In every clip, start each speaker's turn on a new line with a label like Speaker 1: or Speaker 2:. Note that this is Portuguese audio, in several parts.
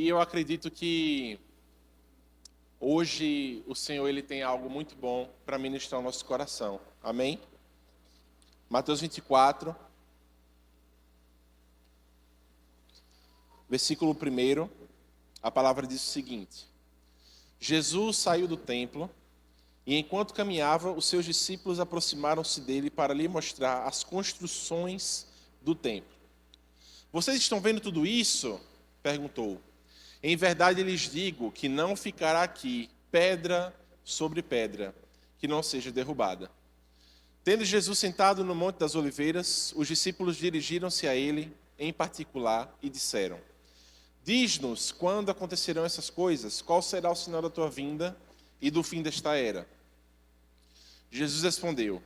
Speaker 1: E eu acredito que hoje o Senhor ele tem algo muito bom para ministrar ao nosso coração. Amém? Mateus 24, versículo 1, a palavra diz o seguinte: Jesus saiu do templo e enquanto caminhava, os seus discípulos aproximaram-se dele para lhe mostrar as construções do templo. Vocês estão vendo tudo isso? Perguntou. Em verdade lhes digo que não ficará aqui pedra sobre pedra que não seja derrubada. Tendo Jesus sentado no Monte das Oliveiras, os discípulos dirigiram-se a ele em particular e disseram: Diz-nos quando acontecerão essas coisas, qual será o sinal da tua vinda e do fim desta era? Jesus respondeu: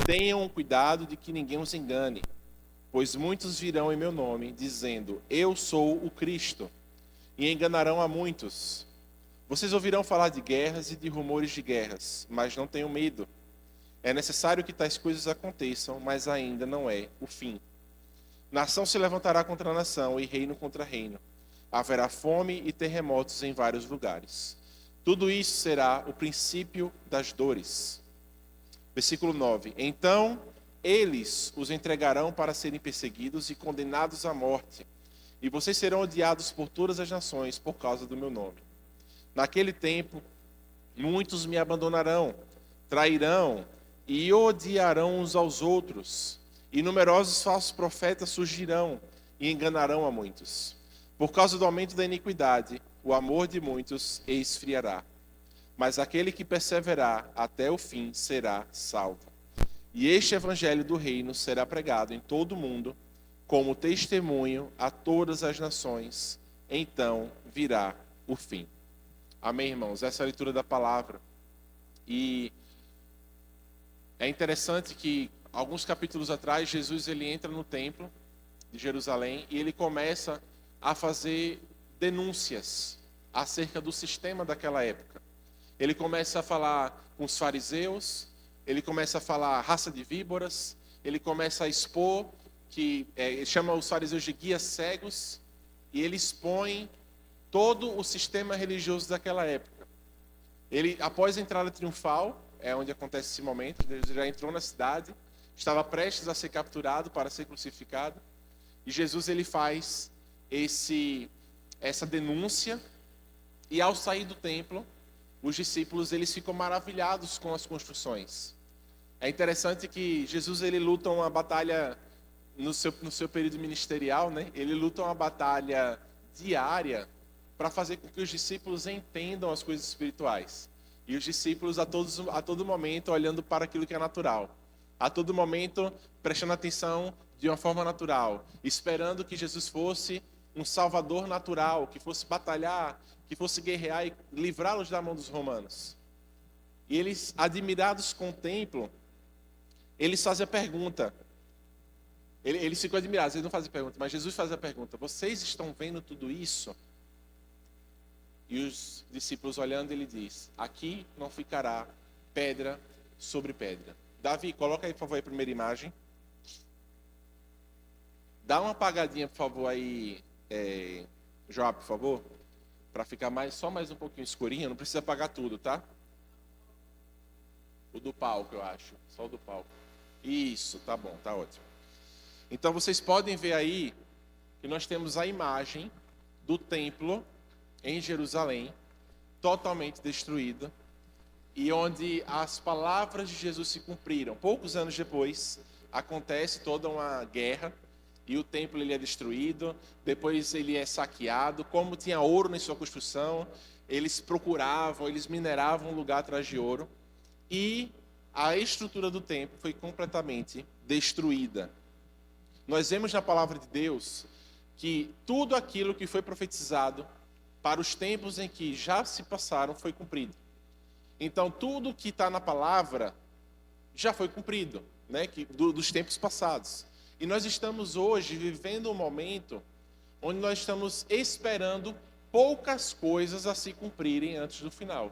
Speaker 1: Tenham cuidado de que ninguém os engane, pois muitos virão em meu nome, dizendo: Eu sou o Cristo, e enganarão a muitos. Vocês ouvirão falar de guerras e de rumores de guerras, mas não tenham medo. É necessário que tais coisas aconteçam, mas ainda não é o fim. Nação se levantará contra nação e reino contra reino. Haverá fome e terremotos em vários lugares. Tudo isso será o princípio das dores. Versículo 9. Então eles os entregarão para serem perseguidos e condenados à morte. E vocês serão odiados por todas as nações por causa do meu nome. Naquele tempo, muitos me abandonarão, trairão e odiarão uns aos outros. E numerosos falsos profetas surgirão e enganarão a muitos. Por causa do aumento da iniquidade, o amor de muitos esfriará. Mas aquele que perseverar até o fim será salvo. E este evangelho do reino será pregado em todo o mundo, como testemunho a todas as nações. Então virá o fim. Amém, irmãos? Essa é a leitura da palavra. E é interessante que, alguns capítulos atrás, Jesus ele entra no templo de Jerusalém e ele começa a fazer denúncias acerca do sistema daquela época. Ele começa a falar com os fariseus, ele começa a falar raça de víboras, ele começa a expor que ele chama os fariseus de guias cegos, e ele expõe todo o sistema religioso daquela época. Ele, após a entrada triunfal, é onde acontece esse momento, ele já entrou na cidade, estava prestes a ser capturado para ser crucificado, e Jesus ele faz essa denúncia, e ao sair do templo, os discípulos eles ficam maravilhados com as construções. É interessante que Jesus ele luta uma batalha no seu período ministerial, né? Ele luta uma batalha diária para fazer com que os discípulos entendam as coisas espirituais. E os discípulos a todo momento olhando para aquilo que é natural. A todo momento prestando atenção de uma forma natural, esperando que Jesus fosse um salvador natural, que fosse batalhar, que fosse guerrear e livrá-los da mão dos romanos. E eles, admirados com o templo, eles fazem a pergunta. Eles ficam admirados, eles não fazem pergunta, mas Jesus faz a pergunta: vocês estão vendo tudo isso? E os discípulos olhando, ele diz: aqui não ficará pedra sobre pedra. Davi, coloca aí, por favor, a primeira imagem. Dá uma apagadinha, por favor, aí, Joab, por favor, para ficar só mais um pouquinho escurinho. Não precisa apagar tudo, tá? O do palco, eu acho. Só o do palco. Isso, tá bom, tá ótimo. Então vocês podem ver aí que nós temos a imagem do templo em Jerusalém, totalmente destruída, e onde as palavras de Jesus se cumpriram. Poucos anos depois, acontece toda uma guerra, e o templo ele é destruído, depois ele é saqueado. Como tinha ouro na sua construção, eles procuravam, eles mineravam um lugar atrás de ouro, e a estrutura do templo foi completamente destruída. Nós vemos na palavra de Deus que tudo aquilo que foi profetizado para os tempos em que já se passaram foi cumprido. Então, tudo que está na palavra já foi cumprido, né? Dos tempos passados. E nós estamos hoje vivendo um momento onde nós estamos esperando poucas coisas a se cumprirem antes do final.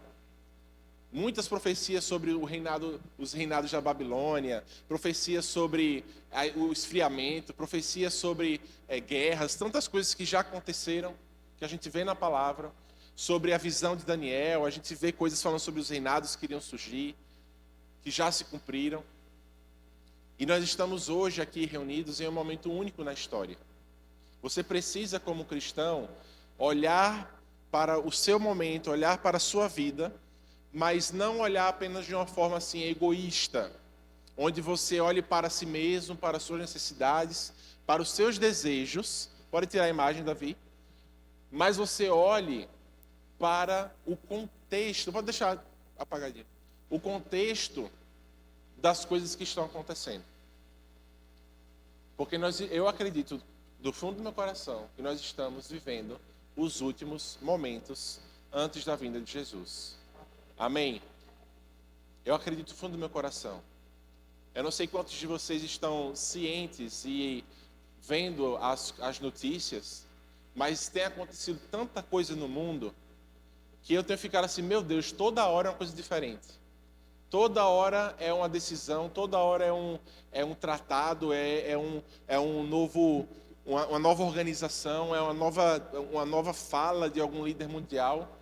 Speaker 1: Muitas profecias sobre os reinados da Babilônia, profecias sobre o esfriamento, profecias sobre guerras, tantas coisas que já aconteceram. que a gente vê na palavra, sobre a visão de Daniel, a gente vê coisas falando sobre os reinados que iriam surgir, que já se cumpriram. E nós estamos hoje aqui reunidos em um momento único na história. Você precisa, como cristão, olhar para o seu momento, olhar para a sua vida, mas não olhar apenas de uma forma assim egoísta, onde você olhe para si mesmo, para as suas necessidades, para os seus desejos. Pode tirar a imagem, Davi. Mas você olhe para o contexto, pode deixar apagadinho, o contexto das coisas que estão acontecendo. Porque eu acredito, do fundo do meu coração, que nós estamos vivendo os últimos momentos antes da vinda de Jesus. Amém? Eu acredito do fundo do meu coração. Eu não sei quantos de vocês estão cientes e vendo as notícias, mas tem acontecido tanta coisa no mundo que eu tenho ficado assim, meu Deus, toda hora é uma coisa diferente. Toda hora é uma decisão, toda hora é um tratado, uma nova organização, é uma nova fala de algum líder mundial.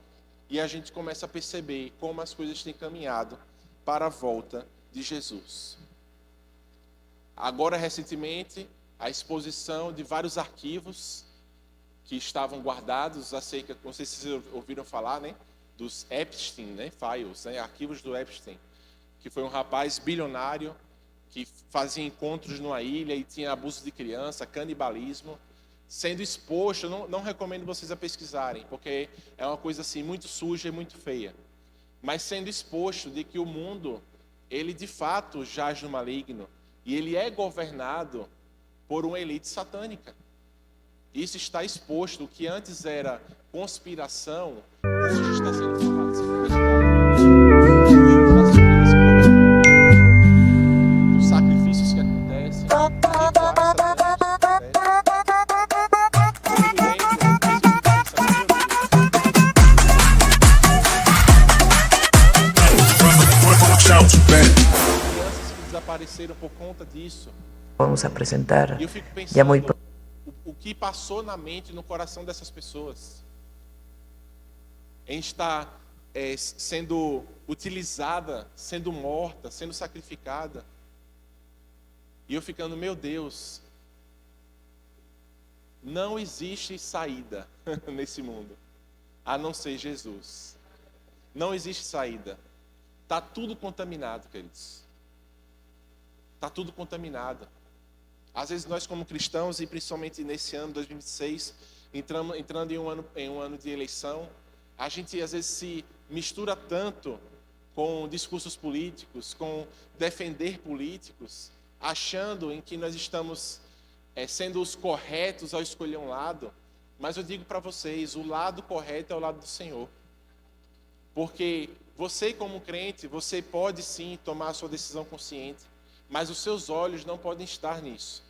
Speaker 1: E a gente começa a perceber como as coisas têm caminhado para a volta de Jesus. Agora, recentemente, a exposição de vários arquivos que estavam guardados acerca, não sei se vocês ouviram falar, né, dos Epstein, né, files, né, arquivos do Epstein, que foi um rapaz bilionário que fazia encontros numa ilha e tinha abuso de criança, canibalismo, sendo exposto. Não recomendo vocês a pesquisarem, porque é uma coisa assim muito suja e muito feia, mas sendo exposto de que o mundo, ele de fato jaz no maligno e ele é governado por uma elite satânica. Isso está exposto. O que antes era conspiração, hoje está sendo chamado de os sacrifícios que acontecem, rituais satânicos que acontecem. Crianças que desapareceram por conta disso.
Speaker 2: Vamos apresentar.
Speaker 1: E eu fico pensando o que passou na mente e no coração dessas pessoas. Em estar sendo utilizada, sendo morta, sendo sacrificada. E eu ficando, meu Deus, não existe saída nesse mundo, a não ser Jesus. Não existe saída. Está tudo contaminado, queridos. Está tudo contaminado. Às vezes nós como cristãos, e principalmente nesse ano 2026, entrando em um ano de eleição, a gente às vezes se mistura tanto com discursos políticos, com defender políticos, achando em que nós estamos sendo os corretos ao escolher um lado. Mas eu digo para vocês, o lado correto é o lado do Senhor. Porque você como crente, você pode sim tomar a sua decisão consciente, mas os seus olhos não podem estar nisso.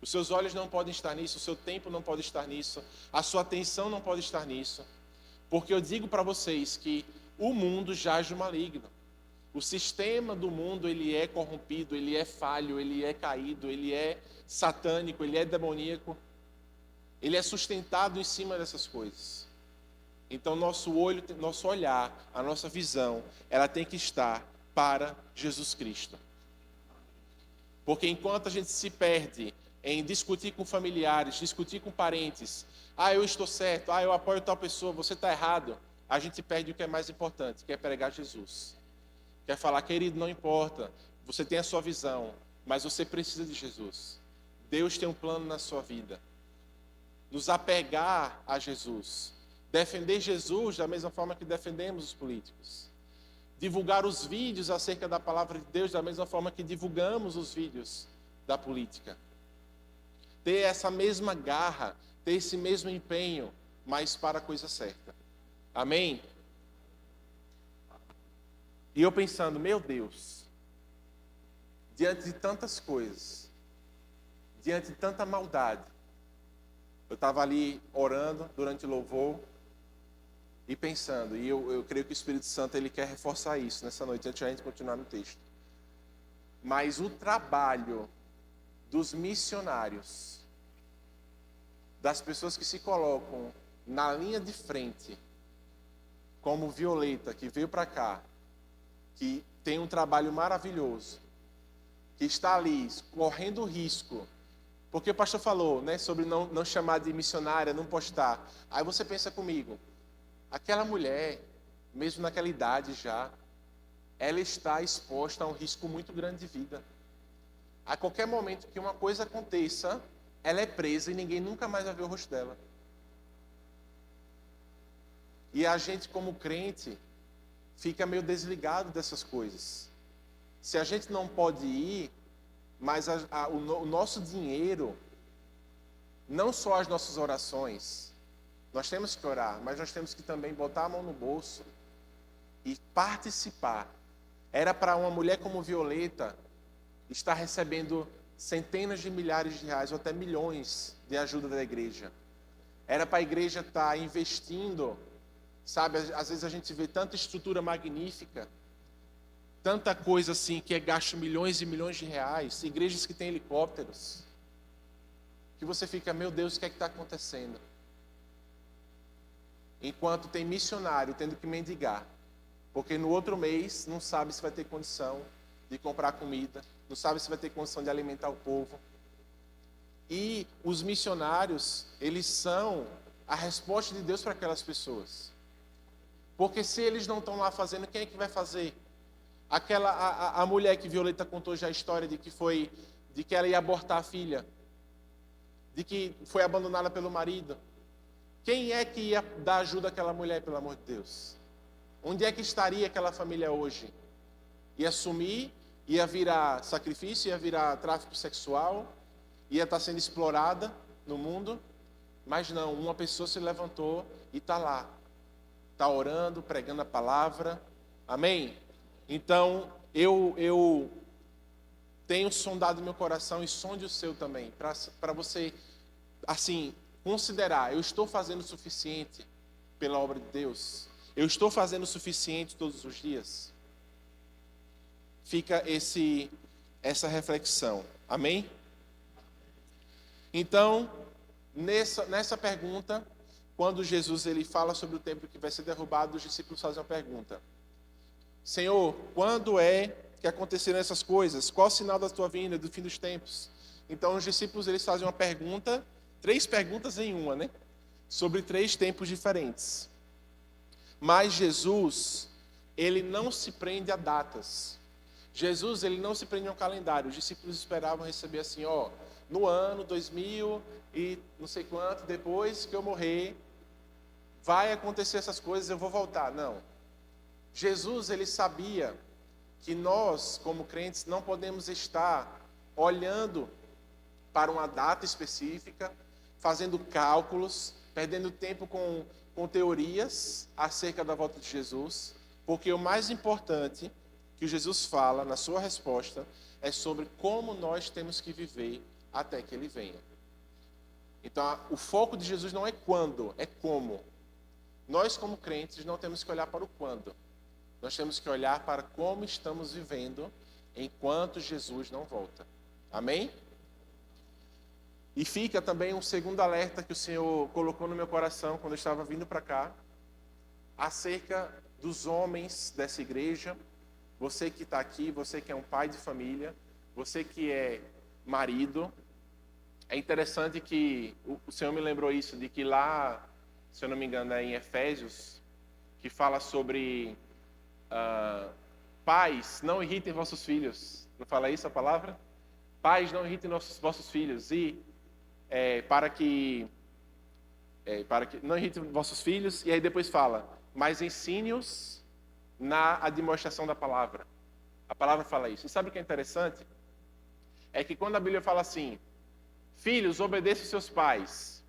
Speaker 1: Os seus olhos não podem estar nisso, o seu tempo não pode estar nisso, a sua atenção não pode estar nisso. Porque eu digo para vocês que o mundo jaz no maligno. O sistema do mundo, ele é corrompido, ele é falho, ele é caído, ele é satânico, ele é demoníaco. Ele é sustentado em cima dessas coisas. Então nosso olhar, a nossa visão, ela tem que estar para Jesus Cristo. Porque enquanto a gente se perde em discutir com familiares, discutir com parentes, eu estou certo, eu apoio tal pessoa, você está errado, a gente perde o que é mais importante, que é pregar Jesus. Quer falar, querido, não importa, você tem a sua visão, mas você precisa de Jesus. Deus tem um plano na sua vida. Nos apegar a Jesus. Defender Jesus da mesma forma que defendemos os políticos. Divulgar os vídeos acerca da palavra de Deus da mesma forma que divulgamos os vídeos da política. Ter essa mesma garra, ter esse mesmo empenho, mas para a coisa certa. Amém? E eu pensando, meu Deus, diante de tantas coisas, diante de tanta maldade, eu estava ali orando durante o louvor e pensando, e eu creio que o Espírito Santo ele quer reforçar isso nessa noite, antes de a gente continuar no texto. Mas o trabalho dos missionários, das pessoas que se colocam na linha de frente, como Violeta, que veio para cá, que tem um trabalho maravilhoso, que está ali correndo risco, porque o pastor falou, né, sobre não chamar de missionária, não postar. Aí você pensa comigo, aquela mulher, mesmo naquela idade já, ela está exposta a um risco muito grande de vida. A qualquer momento que uma coisa aconteça, ela é presa e ninguém nunca mais vai ver o rosto dela. E a gente, como crente, fica meio desligado dessas coisas. Se a gente não pode ir, mas o nosso dinheiro, não só as nossas orações, nós temos que orar, mas nós temos que também botar a mão no bolso e participar. Era para uma mulher como Violeta estar recebendo centenas de milhares de reais ou até milhões de ajuda da igreja. Era para a igreja estar investindo, sabe? Às vezes a gente vê tanta estrutura magnífica, tanta coisa assim que é gasto milhões e milhões de reais, igrejas que têm helicópteros, que você fica, meu Deus, o que é que está acontecendo? Enquanto tem missionário tendo que mendigar, porque no outro mês não sabe se vai ter condição de comprar comida, não sabe se vai ter condição de alimentar o povo. E os missionários, eles são a resposta de Deus para aquelas pessoas. Porque se eles não estão lá fazendo, quem é que vai fazer? A mulher que Violeta contou já a história de que ela ia abortar a filha, de que foi abandonada pelo marido. Quem é que ia dar ajuda àquela mulher, pelo amor de Deus? Onde é que estaria aquela família hoje? Ia sumir, ia virar sacrifício, ia virar tráfico sexual, ia estar sendo explorada no mundo. Mas não, uma pessoa se levantou e está lá. Está orando, pregando a palavra. Amém? Então, eu tenho sondado meu coração e sonde o seu também, para você, assim, considerar, eu estou fazendo o suficiente pela obra de Deus? Eu estou fazendo o suficiente todos os dias? Fica essa reflexão. Amém? Então, nessa pergunta, quando Jesus ele fala sobre o templo que vai ser derrubado, os discípulos fazem uma pergunta. Senhor, quando é que aconteceram essas coisas? Qual o sinal da tua vinda, do fim dos tempos? Então, os discípulos eles fazem uma pergunta, 3 perguntas em uma, né? Sobre 3 tempos diferentes. Mas Jesus, ele não se prende a datas. Jesus, ele não se prende a um calendário. Os discípulos esperavam receber assim, no ano 2000 e não sei quanto, depois que eu morrer, vai acontecer essas coisas, eu vou voltar. Não. Jesus, ele sabia que nós, como crentes, não podemos estar olhando para uma data específica, fazendo cálculos, perdendo tempo com teorias acerca da volta de Jesus, porque o mais importante que Jesus fala na sua resposta é sobre como nós temos que viver até que ele venha. Então, o foco de Jesus não é quando, é como. Nós, como crentes, não temos que olhar para o quando. Nós temos que olhar para como estamos vivendo enquanto Jesus não volta. Amém? E fica também um segundo alerta que o Senhor colocou no meu coração quando eu estava vindo para cá, acerca dos homens dessa igreja. Você que está aqui, você que é um pai de família, você que é marido. É interessante que o Senhor me lembrou isso, de que lá, se eu não me engano, é em Efésios, que fala sobre pais, não irritem vossos filhos. Não fala isso a palavra? Pais, não irritem vossos filhos. E para que não irritem vossos filhos. E aí depois fala, mas ensine-os na admoestação da palavra. A palavra fala isso. E sabe o que é interessante? É que quando a Bíblia fala assim, filhos, obedeçam seus pais,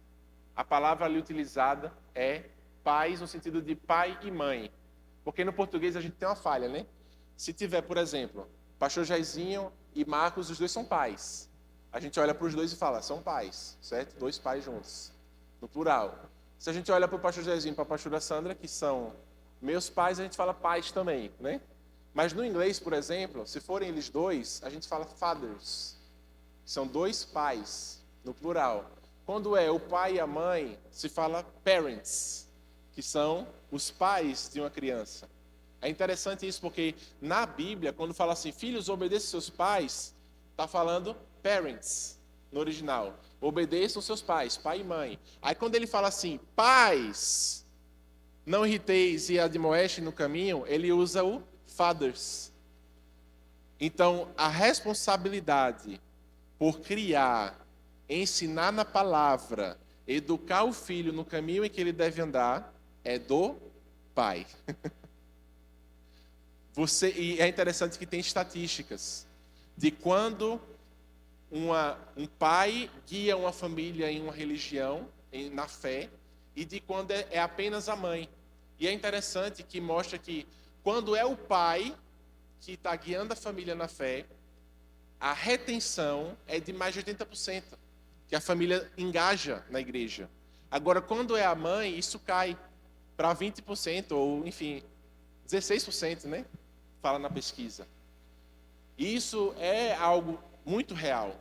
Speaker 1: a palavra ali utilizada é pais no sentido de pai e mãe. Porque no português a gente tem uma falha, né? Se tiver, por exemplo, pastor Jairzinho e Marcos, os dois são pais. A gente olha para os dois e fala, são pais, certo? 2 pais juntos, no plural. Se a gente olha para o pastor Jairzinho e para a pastora Sandra, que são meus pais, a gente fala pais também, né? Mas no inglês, por exemplo, se forem eles 2, a gente fala fathers. São 2 pais, no plural. Quando é o pai e a mãe, se fala parents, que são os pais de uma criança. É interessante isso porque na Bíblia, quando fala assim, filhos, obedeçam seus pais, está falando parents no original. Obedeçam seus pais, pai e mãe. Aí quando ele fala assim, pais, não irriteis e admoestem no caminho, ele usa o fathers. Então, a responsabilidade por criar, ensinar na palavra, educar o filho no caminho em que ele deve andar, é do pai. E é interessante que tem estatísticas de quando um pai guia uma família em uma religião, na fé, e de quando é apenas a mãe. E é interessante que mostra que quando é o pai que está guiando a família na fé, a retenção é de mais de 80%, que a família engaja na igreja. Agora, quando é a mãe, isso cai para 20%, ou enfim, 16%, né? Fala na pesquisa. Isso é algo muito real,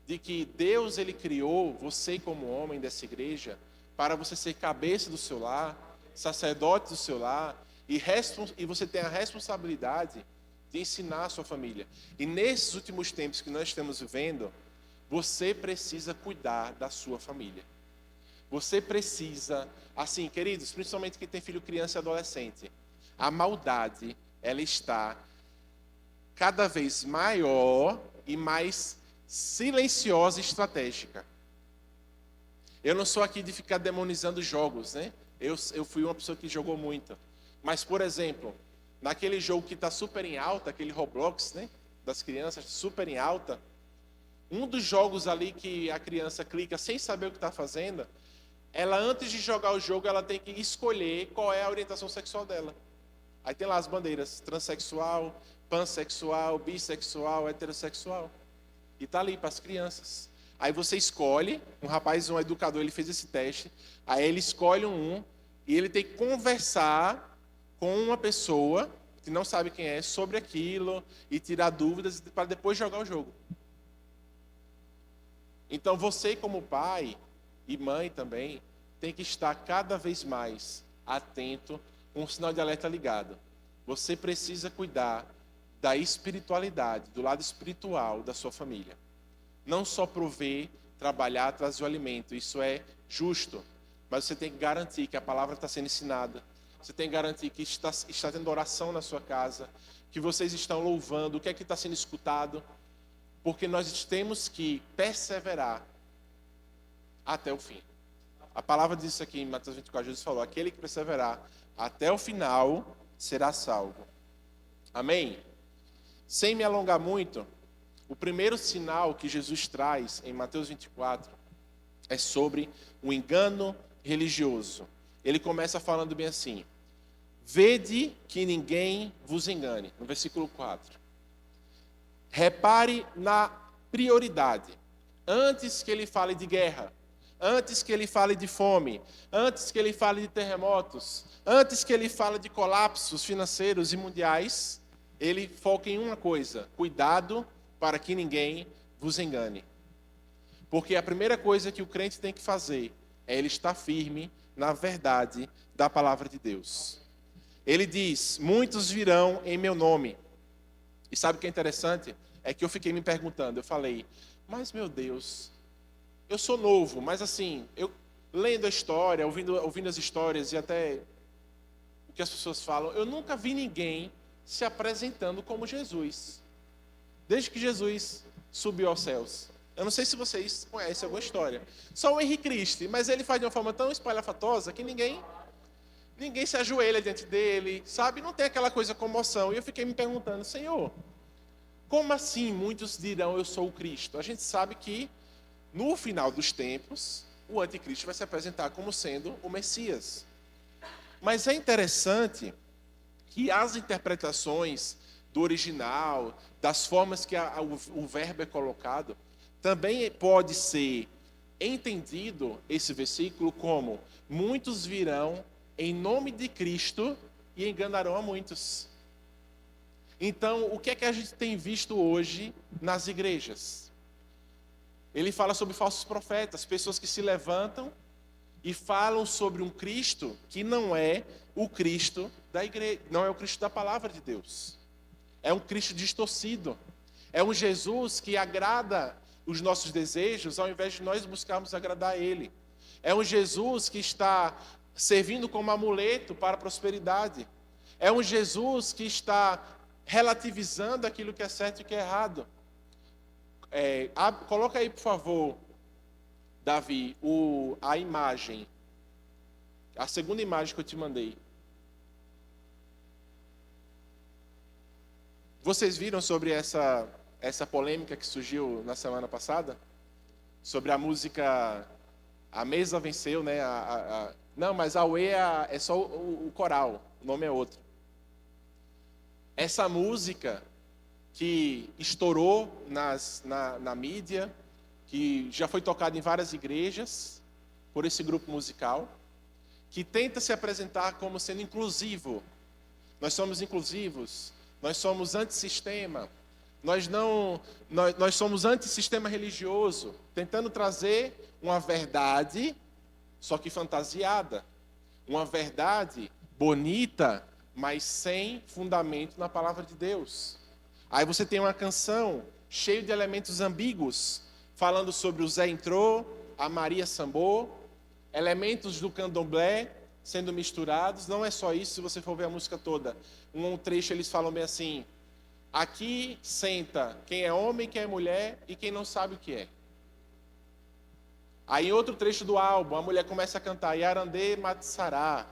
Speaker 1: de que Deus ele criou você como homem dessa igreja para você ser cabeça do seu lar, sacerdote do seu lar, e você tem a responsabilidade de ensinar a sua família. E nesses últimos tempos que nós estamos vivendo, você precisa cuidar da sua família. Você precisa, assim, queridos, principalmente quem tem filho, criança e adolescente, a maldade, ela está cada vez maior e mais silenciosa e estratégica. Eu não sou aqui de ficar demonizando jogos, né? Eu fui uma pessoa que jogou muito. Mas, por exemplo, naquele jogo que está super em alta, aquele Roblox, né? Das crianças, super em alta, um dos jogos ali que a criança clica sem saber o que está fazendo, ela, antes de jogar o jogo, ela tem que escolher qual é a orientação sexual dela. Aí tem lá as bandeiras, transexual, pansexual, bissexual, heterossexual. E está ali para as crianças. Aí você escolhe, um educador, ele fez esse teste, aí ele escolhe e ele tem que conversar com uma pessoa que não sabe quem é sobre aquilo e tirar dúvidas para depois jogar o jogo. Então você, como pai e mãe também, tem que estar cada vez mais atento, com um sinal de alerta ligado. Você precisa cuidar da espiritualidade, do lado espiritual da sua família. Não só prover, trabalhar, trazer o alimento, isso é justo, mas você tem que garantir que a palavra está sendo ensinada, você tem que garantir que está tendo oração na sua casa, que vocês estão louvando, o que é que está sendo escutado, porque nós temos que perseverar até o fim. A palavra diz aqui em Mateus 24, Jesus falou, aquele que perseverar até o final será salvo. Amém? Sem me alongar muito, o primeiro sinal que Jesus traz em Mateus 24 é sobre o engano religioso. Ele começa falando bem assim, vede que ninguém vos engane, no versículo 4. Repare na prioridade. Antes que ele fale de guerra, antes que ele fale de fome, antes que ele fale de terremotos, antes que ele fale de colapsos financeiros e mundiais, ele foca em uma coisa, cuidado para que ninguém vos engane. Porque a primeira coisa que o crente tem que fazer é ele estar firme na verdade da palavra de Deus. Ele diz, muitos virão em meu nome. E sabe o que é interessante? É que eu fiquei me perguntando, eu falei, mas meu Deus, eu sou novo, mas assim, eu lendo a história, ouvindo as histórias e até o que as pessoas falam, eu nunca vi ninguém se apresentando como Jesus. Desde que Jesus subiu aos céus. Eu não sei se vocês conhecem alguma história. Só o Henrique Cristo, mas ele faz de uma forma tão espalhafatosa que ninguém se ajoelha diante dele, sabe? Não tem aquela coisa comoção. E eu fiquei me perguntando, Senhor, como assim muitos dirão eu sou o Cristo? A gente sabe que no final dos tempos, o anticristo vai se apresentar como sendo o Messias. Mas é interessante que as interpretações do original, das formas que o verbo é colocado, também pode ser entendido esse versículo como muitos virão em nome de Cristo e enganarão a muitos. Então, o que é que a gente tem visto hoje nas igrejas? Ele fala sobre falsos profetas, pessoas que se levantam e falam sobre um Cristo que não é o Cristo da igreja, não é o Cristo da palavra de Deus. É um Cristo distorcido. É um Jesus que agrada os nossos desejos ao invés de nós buscarmos agradar a Ele. É um Jesus que está servindo como amuleto para a prosperidade. É um Jesus que está relativizando aquilo que é certo e que é errado. Coloca aí, por favor, Davi, a imagem. A segunda imagem que eu te mandei. Vocês viram sobre essa polêmica que surgiu na semana passada? Sobre a música A Mesa Venceu, né? Não, mas a UE é só o coral, o nome é outro. Essa música que estourou na mídia, que já foi tocada em várias igrejas por esse grupo musical, que tenta se apresentar como sendo inclusivo. Nós somos inclusivos, nós somos antissistema, nós somos antissistema religioso, tentando trazer uma verdade, só que fantasiada, uma verdade bonita, mas sem fundamento na palavra de Deus. Aí você tem uma canção cheia de elementos ambíguos, falando sobre o Zé entrou, a Maria sambou, elementos do candomblé sendo misturados. Não é só isso, se você for ver a música toda. Um trecho eles falam bem assim: aqui senta quem é homem, quem é mulher e quem não sabe o que é. Aí em outro trecho do álbum, a mulher começa a cantar Yarandê Matsará,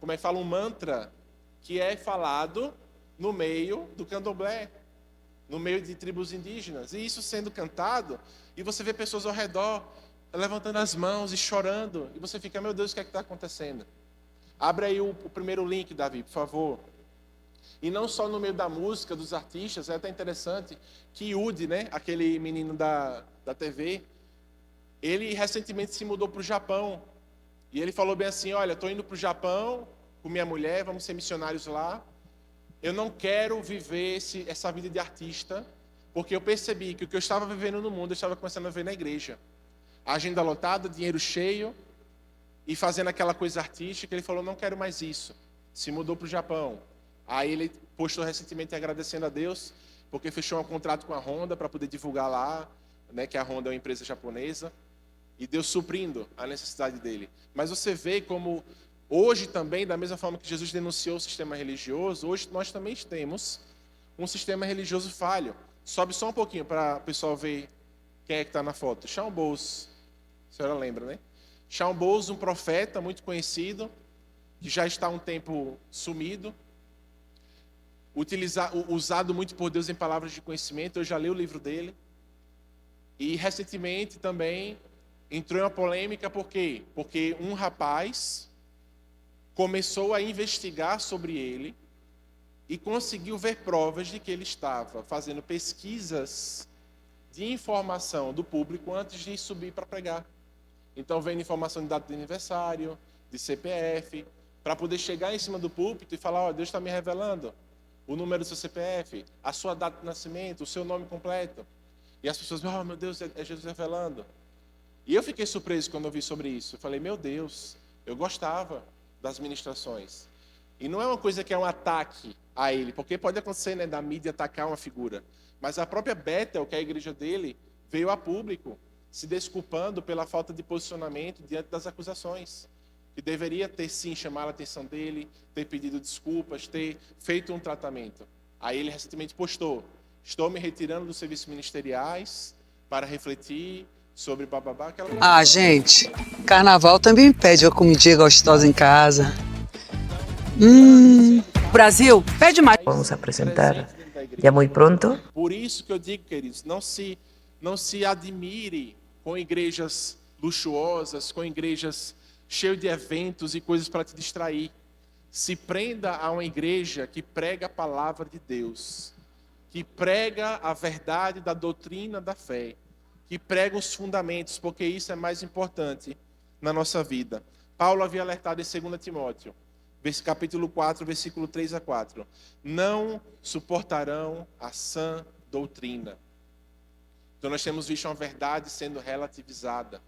Speaker 1: como é que fala, um mantra que é falado no meio do candomblé, no meio de tribos indígenas. E isso sendo cantado, e você vê pessoas ao redor levantando as mãos e chorando, e você fica, meu Deus, o que é que está acontecendo? Abre aí o primeiro link, Davi, por favor. E não só no meio da música, dos artistas, é até interessante que Yudi, né, aquele menino da TV, ele recentemente se mudou para o Japão. E ele falou bem assim, olha, estou indo para o Japão com minha mulher, vamos ser missionários lá. Eu não quero viver essa vida de artista, porque eu percebi que o que eu estava vivendo no mundo, eu estava começando a ver na igreja. A agenda lotada, dinheiro cheio, e fazendo aquela coisa artística. Ele falou, não quero mais isso. Se mudou para o Japão. Aí ele postou recentemente agradecendo a Deus, porque fechou um contrato com a Honda para poder divulgar lá, né, que a Honda é uma empresa japonesa, e Deus suprindo a necessidade dele. Mas você vê como hoje também, da mesma forma que Jesus denunciou o sistema religioso, hoje nós também temos um sistema religioso falho. Sobe só um pouquinho para o pessoal ver quem é que está na foto. Shawn Bowles, a senhora lembra, né? Shawn Bowles, um profeta muito conhecido, que já está há um tempo sumido, usado muito por Deus em palavras de conhecimento. Eu já li o livro dele. E recentemente também entrou em uma polêmica, por quê? Porque um rapaz começou a investigar sobre ele e conseguiu ver provas de que ele estava fazendo pesquisas de informação do público antes de subir para pregar. Então, vendo informação de data de aniversário, de CPF, para poder chegar em cima do púlpito e falar, ó, Deus está me revelando o número do seu CPF, a sua data de nascimento, o seu nome completo. E as pessoas, oh, meu Deus, é Jesus revelando. E eu fiquei surpreso quando eu vi sobre isso. Eu falei, meu Deus, eu gostava das ministrações. E não é uma coisa que é um ataque a ele, porque pode acontecer, né, da mídia atacar uma figura. Mas a própria Bethel, que é a igreja dele, veio a público, se desculpando pela falta de posicionamento diante das acusações. Que deveria ter, sim, chamado a atenção dele, ter pedido desculpas, ter feito um tratamento. Aí ele recentemente postou, estou me retirando dos serviços ministeriais para refletir sobre bababá.
Speaker 2: Gente, carnaval também pede uma comidinha gostosa em casa. Brasil, pede mais.
Speaker 3: Vamos apresentar já muito pronto.
Speaker 1: Por isso que eu digo, queridos, não se admire com igrejas luxuosas, com igrejas cheias de eventos e coisas para te distrair. Se prenda a uma igreja que prega a palavra de Deus, que prega a verdade da doutrina da fé, que prega os fundamentos, porque isso é mais importante na nossa vida. Paulo havia alertado em 2 Timóteo, capítulo 4, versículo 3 a 4. Não suportarão a sã doutrina. Então nós temos visto uma verdade sendo relativizada.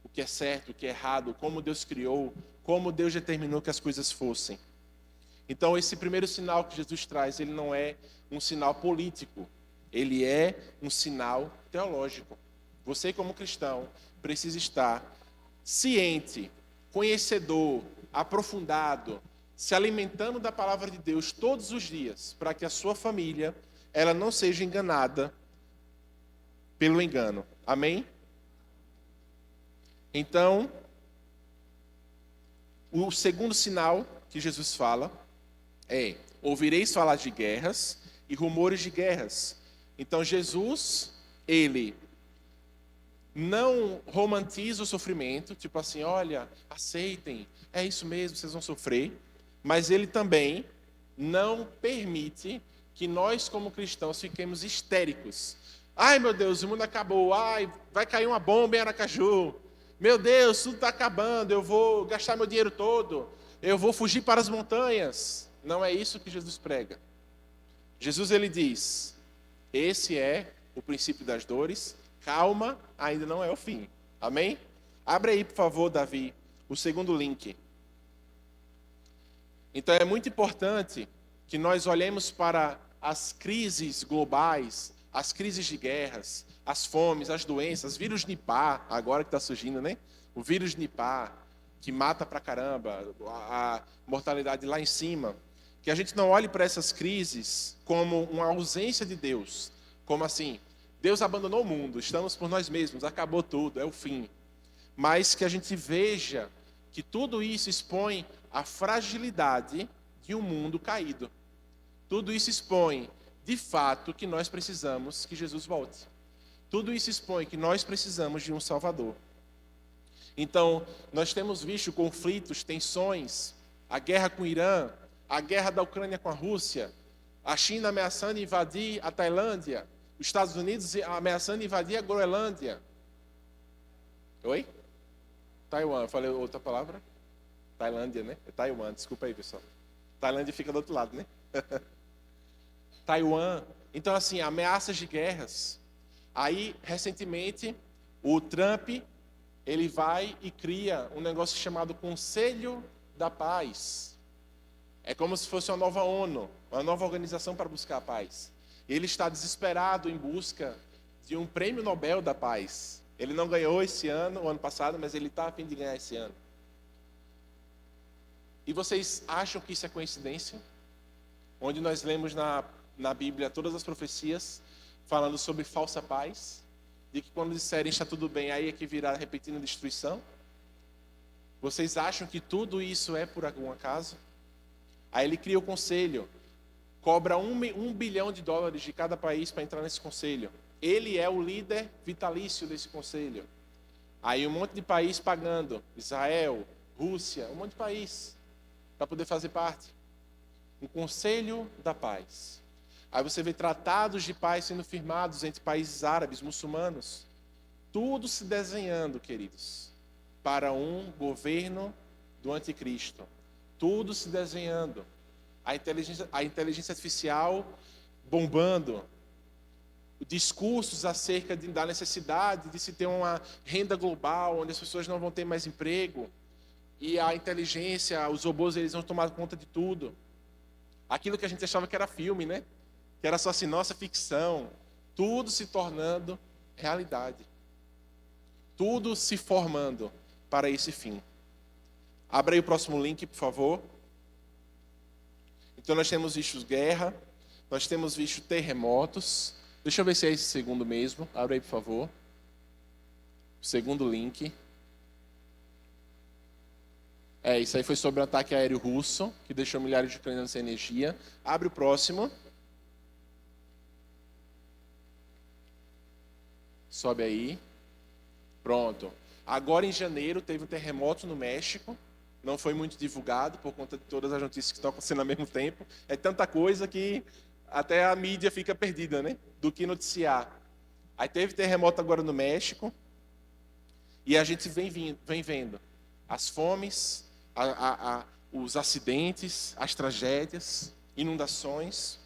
Speaker 1: O que é certo, o que é errado, como Deus criou, como Deus determinou que as coisas fossem. Então esse primeiro sinal que Jesus traz, ele não é um sinal político, ele é um sinal teológico. Você como cristão precisa estar ciente, conhecedor, aprofundado, se alimentando da palavra de Deus todos os dias, para que a sua família ela não seja enganada pelo engano. Amém? Então, o segundo sinal que Jesus fala é: ouvireis falar de guerras e rumores de guerras. Então, Jesus, ele não romantiza o sofrimento, tipo assim, olha, aceitem, é isso mesmo, vocês vão sofrer. Mas ele também não permite que nós, como cristãos, fiquemos histéricos. Ai, meu Deus, o mundo acabou. Ai, vai cair uma bomba em Aracaju. Meu Deus, tudo está acabando. Eu vou gastar meu dinheiro todo. Eu vou fugir para as montanhas. Não é isso que Jesus prega. Jesus, ele diz, esse é o princípio das dores. Calma, ainda não é o fim. Amém? Abre aí, por favor, Davi, o segundo link. Então é muito importante que nós olhemos para as crises globais, as crises de guerras, as fomes, as doenças, vírus Nipah, agora que está surgindo, né? O vírus Nipah, que mata pra caramba, a mortalidade lá em cima. Que a gente não olhe para essas crises como uma ausência de Deus, como assim, Deus abandonou o mundo, estamos por nós mesmos, acabou tudo, é o fim. Mas que a gente veja que tudo isso expõe a fragilidade de um mundo caído. Tudo isso expõe, de fato, que nós precisamos que Jesus volte. Tudo isso expõe que nós precisamos de um Salvador. Então, nós temos visto conflitos, tensões, a guerra com o Irã, a guerra da Ucrânia com a Rússia, a China ameaçando invadir a Tailândia, os Estados Unidos ameaçando invadir a Groenlândia. Oi? Taiwan, eu falei outra palavra? Tailândia, né? É Taiwan, desculpa aí, pessoal. Tailândia fica do outro lado, né? Taiwan. Então, assim, ameaças de guerras. Aí, recentemente, o Trump, ele vai e cria um negócio chamado Conselho da Paz. É como se fosse uma nova ONU, uma nova organização para buscar a paz. Ele está desesperado em busca de um prêmio Nobel da Paz. Ele não ganhou esse ano, o ano passado, mas ele está a fim de ganhar esse ano. E vocês acham que isso é coincidência? Onde nós lemos na Bíblia todas as profecias falando sobre falsa paz, de que quando disserem está tudo bem, aí é que virá repetindo destruição? Vocês acham que tudo isso é por algum acaso? Aí ele cria o conselho, cobra $1 bilhão de cada país para entrar nesse conselho. Ele é o líder vitalício desse conselho. Aí um monte de país pagando, Israel, Rússia, um monte de país, para poder fazer parte. Um conselho da paz. Aí você vê tratados de paz sendo firmados entre países árabes, muçulmanos. Tudo se desenhando, queridos, para um governo do anticristo. Tudo se desenhando. A inteligência artificial bombando. Discursos acerca da necessidade de se ter uma renda global, onde as pessoas não vão ter mais emprego. E a inteligência, os robôs, eles vão tomar conta de tudo. Aquilo que a gente achava que era filme, né? Que era só assim, nossa, ficção. Tudo se tornando realidade. Tudo se formando para esse fim. Abra aí o próximo link, por favor. Então nós temos visto guerra, nós temos visto terremotos. Deixa eu ver se é esse segundo mesmo. Abra aí, por favor. O segundo link. Isso aí foi sobre o ataque aéreo russo, que deixou milhares de ucranianos sem energia. Abre o próximo. Sobe aí. Pronto. Agora em janeiro teve um terremoto no México. Não foi muito divulgado por conta de todas as notícias que estão acontecendo ao mesmo tempo. É tanta coisa que até a mídia fica perdida, né? Do que noticiar. Aí teve terremoto agora no México. E a gente vem vendo as fomes, os acidentes, as tragédias, inundações.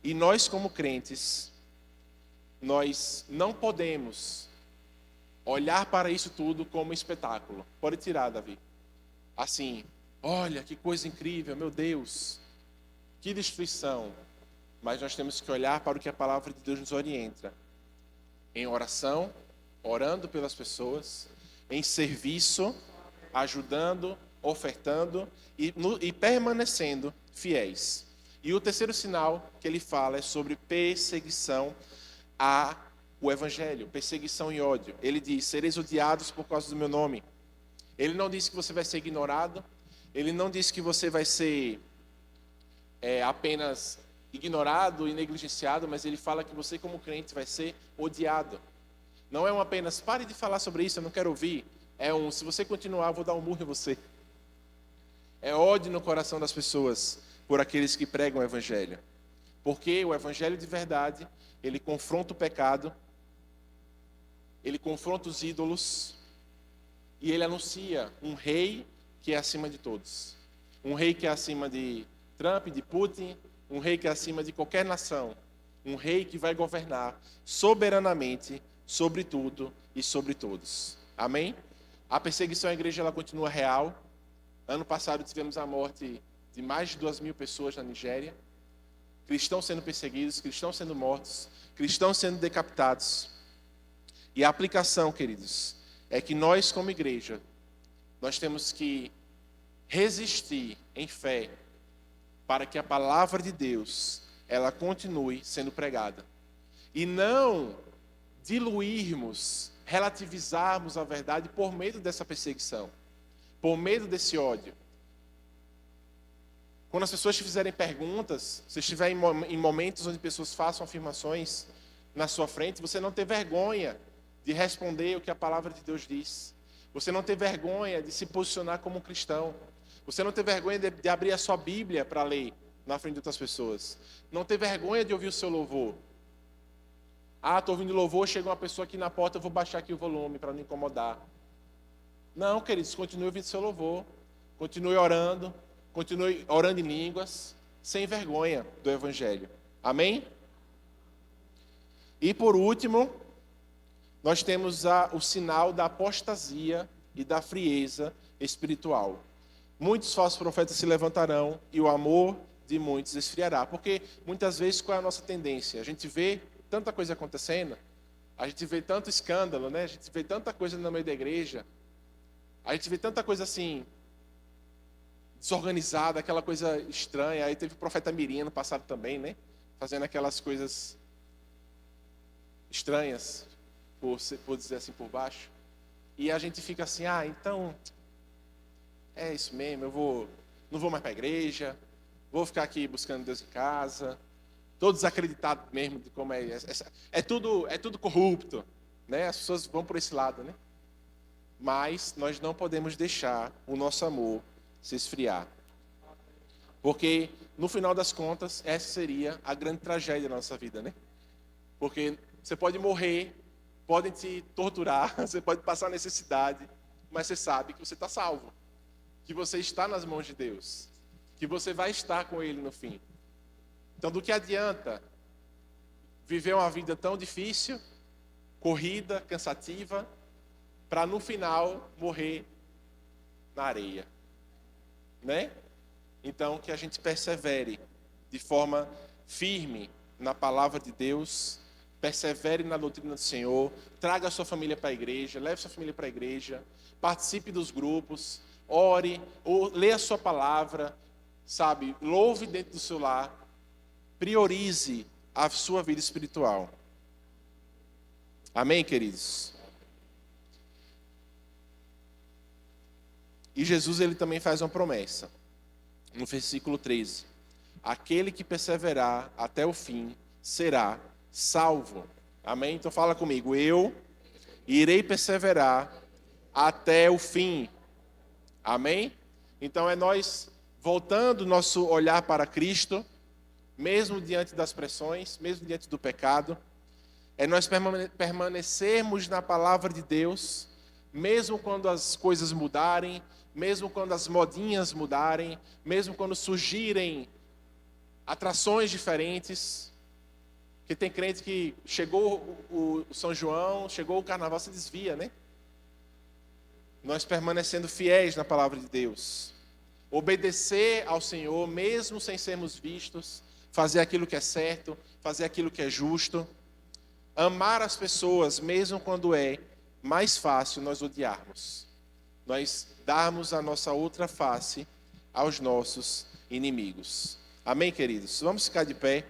Speaker 1: E nós, como crentes, nós não podemos olhar para isso tudo como espetáculo. Pode tirar, Davi. Assim, olha que coisa incrível, meu Deus, que destruição. Mas nós temos que olhar para o que a palavra de Deus nos orienta. Em oração, orando pelas pessoas, em serviço, ajudando, ofertando e permanecendo fiéis. E o terceiro sinal que ele fala é sobre perseguição ao evangelho, perseguição e ódio. Ele diz: sereis odiados por causa do meu nome. Ele não diz que você vai ser ignorado, ele não diz que você vai ser apenas ignorado e negligenciado, mas ele fala que você, como crente, vai ser odiado. Não é apenas pare de falar sobre isso, eu não quero ouvir. Se você continuar, eu vou dar um murro em você. É ódio no coração das pessoas por aqueles que pregam o evangelho. Porque o evangelho de verdade, ele confronta o pecado, ele confronta os ídolos e ele anuncia um rei que é acima de todos. Um rei que é acima de Trump, de Putin, um rei que é acima de qualquer nação. Um rei que vai governar soberanamente sobre tudo e sobre todos. Amém? A perseguição à igreja ela continua real. Ano passado tivemos a morte de mais de 2.000 pessoas na Nigéria. Cristãos sendo perseguidos, cristãos sendo mortos, cristãos sendo decapitados. E a aplicação, queridos, é que nós como igreja, nós temos que resistir em fé para que a palavra de Deus, ela continue sendo pregada. E não diluirmos, relativizarmos a verdade por medo dessa perseguição, por medo desse ódio. Quando as pessoas te fizerem perguntas, se estiver em momentos onde pessoas façam afirmações na sua frente, você não ter vergonha de responder o que a palavra de Deus diz. Você não ter vergonha de se posicionar como um cristão. Você não ter vergonha de abrir a sua Bíblia para ler na frente de outras pessoas. Não ter vergonha de ouvir o seu louvor. Estou ouvindo louvor, chega uma pessoa aqui na porta, eu vou baixar aqui o volume para não incomodar. Não, queridos, continue ouvindo o seu louvor. Continue orando em línguas, sem vergonha do Evangelho. Amém? E por último, nós temos o sinal da apostasia e da frieza espiritual. Muitos falsos profetas se levantarão e o amor de muitos esfriará. Porque muitas vezes qual é a nossa tendência? A gente vê tanta coisa acontecendo, a gente vê tanto escândalo, né? A gente vê tanta coisa no meio da igreja, a gente vê tanta coisa assim, desorganizada, aquela coisa estranha. Aí teve o profeta Mirim no passado também, né? Fazendo aquelas coisas estranhas, por dizer assim, por baixo. E a gente fica assim, então, é isso mesmo, não vou mais para a igreja, vou ficar aqui buscando Deus em casa. Tô desacreditado mesmo de como é tudo corrupto, né? As pessoas vão por esse lado, né? Mas nós não podemos deixar o nosso amor se esfriar. Porque, no final das contas, essa seria a grande tragédia da nossa vida, né? Porque você pode morrer, podem te torturar, você pode passar necessidade, mas você sabe que você está salvo, que você está nas mãos de Deus, que você vai estar com Ele no fim. Então, do que adianta viver uma vida tão difícil, corrida, cansativa, para no final morrer na areia, né? Então, que a gente persevere de forma firme na palavra de Deus, persevere na doutrina do Senhor, traga a sua família para a igreja, leve sua família para a igreja, participe dos grupos, ore, ou leia a sua palavra, sabe? Louve dentro do seu lar, priorize a sua vida espiritual. Amém, queridos? E Jesus, ele também faz uma promessa. No versículo 13. Aquele que perseverar até o fim será salvo. Amém? Então fala comigo. Eu irei perseverar até o fim. Amém? Então é nós voltando nosso olhar para Cristo, mesmo diante das pressões, mesmo diante do pecado. É nós permanecermos na palavra de Deus, mesmo quando as coisas mudarem, mesmo quando as modinhas mudarem, mesmo quando surgirem atrações diferentes. Porque tem crente que chegou o São João, chegou o carnaval, se desvia, né? Nós permanecendo fiéis na palavra de Deus. Obedecer ao Senhor, mesmo sem sermos vistos. Fazer aquilo que é certo, fazer aquilo que é justo. Amar as pessoas, mesmo quando é mais fácil nós odiarmos. Nós darmos a nossa outra face aos nossos inimigos. Amém, queridos? Vamos ficar de pé.